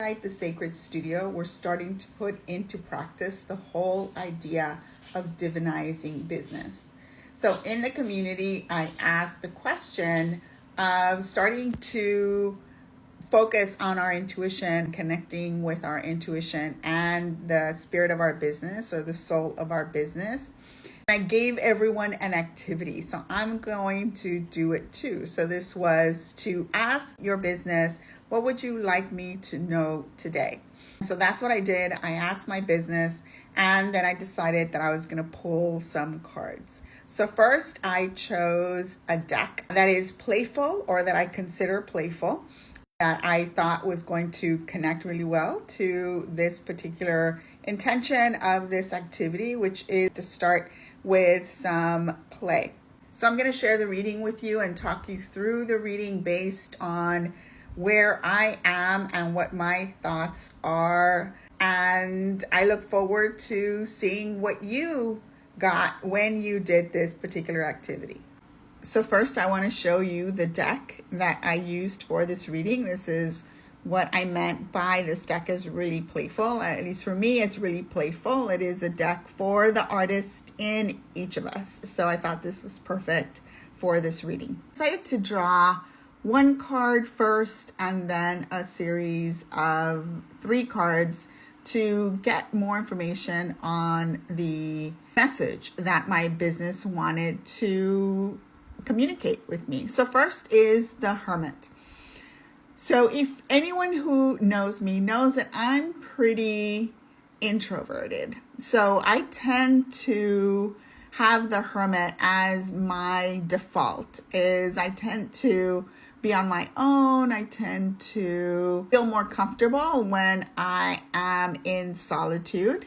Inside the Sacred Studio, we're starting to put into practice the whole idea of divinizing business. So in the community, I asked the question of starting to focus on our intuition, connecting with our intuition and the spirit of our business or the soul of our business. I gave everyone an activity, so I'm going to do it too. So this was to ask your business, what would you like me to know today? So that's what I did. I asked my business, and then I decided that I was going to pull some cards. So first I chose a deck that is playful, or that I consider playful, that I thought was going to connect really well to this particular intention of this activity, which is to start with some play. So I'm going to share the reading with you and talk you through the reading based on where I am and what my thoughts are. And I look forward to seeing what you got when you did this particular activity. So first I want to show you the deck that I used for this reading. This is what I meant by this deck is really playful. At least for me, it's really playful. It is a deck for the artist in each of us. So I thought this was perfect for this reading. I decided to draw one card first and then a series of 3 cards to get more information on the message that my business wanted to communicate with me. So first is the Hermit. So if anyone who knows me knows that I'm pretty introverted. So I tend to have the Hermit as my default. I tend to be on my own. I tend to feel more comfortable when I am in solitude.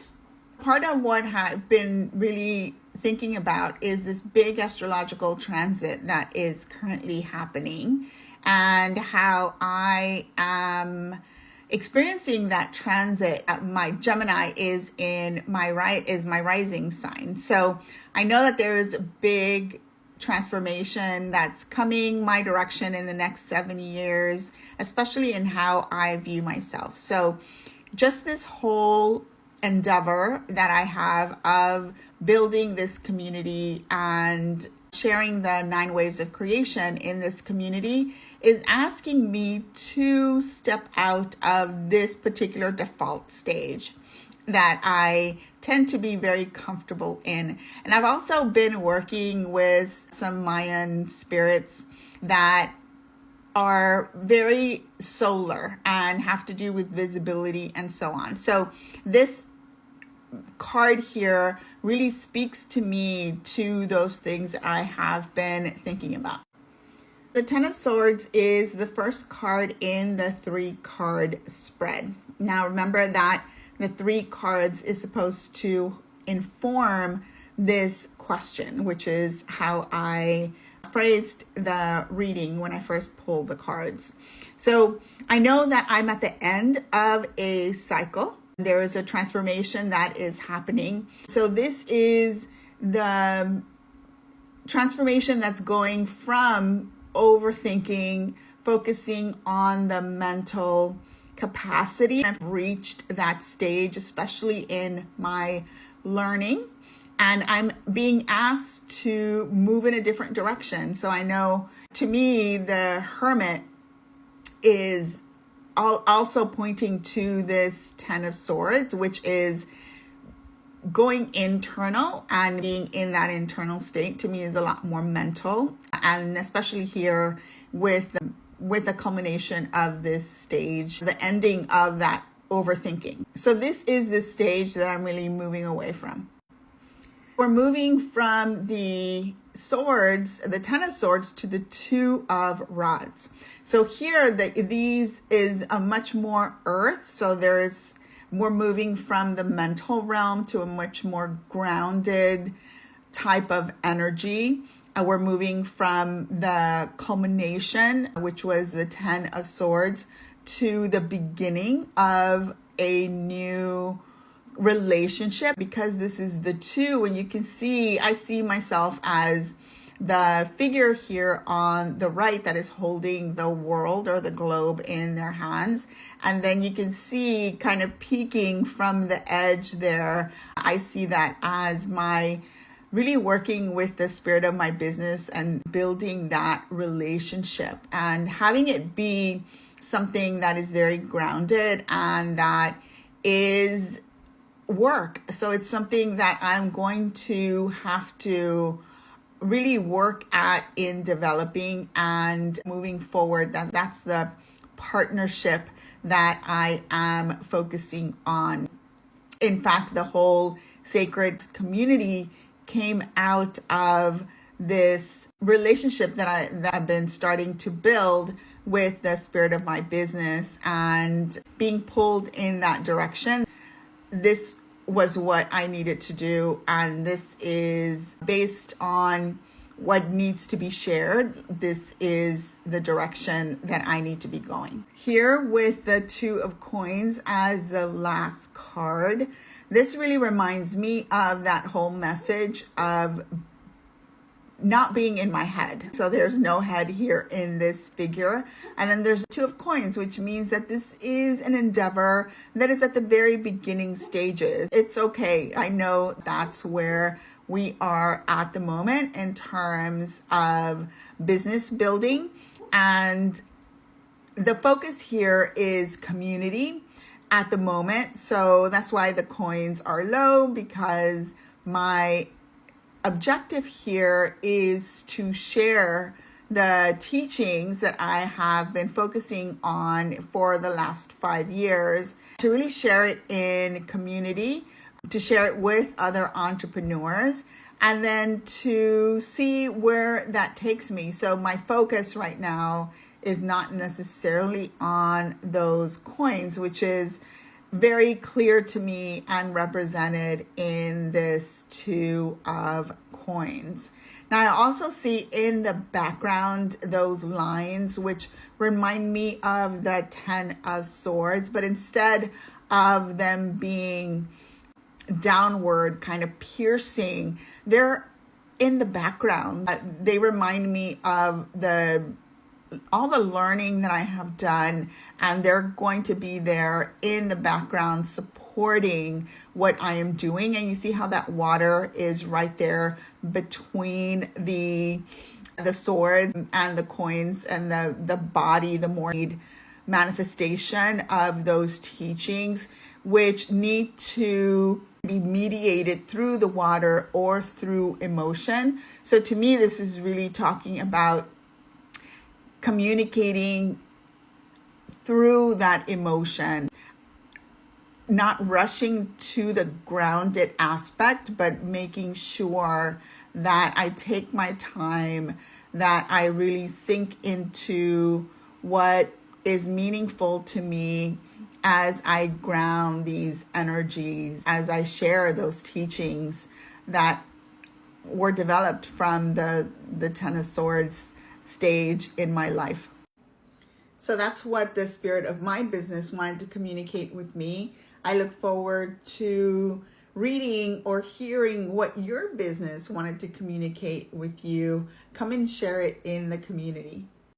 Part of what I've been really thinking about is this big astrological transit that is currently happening, and how I am experiencing that transit. My Gemini is my rising sign. So I know that there is a big transformation that's coming my direction in the next 7 years, especially in how I view myself. So just this whole endeavor that I have of building this community and sharing the 9 waves of creation in this community is asking me to step out of this particular default stage that I tend to be very comfortable in. And I've also been working with some Mayan spirits that are very solar and have to do with visibility and so on. So this card here really speaks to me to those things that I have been thinking about. The Ten of Swords is the first card in the 3-card spread. Now remember that the 3 cards is supposed to inform this question, which is how I phrased the reading when I first pulled the cards. So I know that I'm at the end of a cycle. There is a transformation that is happening. So this is the transformation that's going from overthinking, focusing on the mental capacity. I've reached that stage, especially in my learning, and I'm being asked to move in a different direction. So I know, to me, the Hermit is also pointing to this 10 of Swords, which is going internal, and being in that internal state to me is a lot more mental, and especially here with the culmination of this stage, the ending of that overthinking. So this is the stage that I'm really moving away from. We're moving from the swords, the 10 of Swords, to the 2 of Rods. So here, these is a much more earth. So we're moving from the mental realm to a much more grounded type of energy. We're moving from the culmination, which was the 10 of Swords, to the beginning of a new relationship, because this is the 2, and you can see, I see myself as the figure here on the right that is holding the world or the globe in their hands. And then you can see kind of peeking from the edge there. I see that as my really working with the spirit of my business and building that relationship and having it be something that is very grounded and that is work. So it's something that I'm going to have to really work at in developing and moving forward. That's the partnership that I am focusing on. In fact, the whole sacred community came out of this relationship that I've been starting to build with the spirit of my business and being pulled in that direction. This was what I needed to do, and this is based on what needs to be shared. This is the direction that I need to be going. Here with the Two of Coins as the last card, this really reminds me of that whole message of not being in my head. So there's no head here in this figure. And then there's Two of Coins, which means that this is an endeavor that is at the very beginning stages. It's okay. I know that's where we are at the moment in terms of business building. And the focus here is community at the moment. So that's why the coins are low, because my objective here is to share the teachings that I have been focusing on for the last 5 years, to really share it in community, to share it with other entrepreneurs, and then to see where that takes me. So my focus right now is not necessarily on those coins, which is very clear to me and represented in this Two of Coins. Now I also see in the background those lines which remind me of the Ten of Swords, but instead of them being downward, kind of piercing, they're in the background. They remind me of all the learning that I have done, and they're going to be there in the background supporting what I am doing. And you see how that water is right there between the swords and the coins and the body, the more manifestation of those teachings, which need to be mediated through the water or through emotion. So to me, this is really talking about communicating through that emotion, not rushing to the grounded aspect, but making sure that I take my time, that I really sink into what is meaningful to me as I ground these energies, as I share those teachings that were developed from the Ten of Swords stage in my life. So that's what the spirit of my business wanted to communicate with me. I look forward to reading or hearing what your business wanted to communicate with you. Come and share it in the community.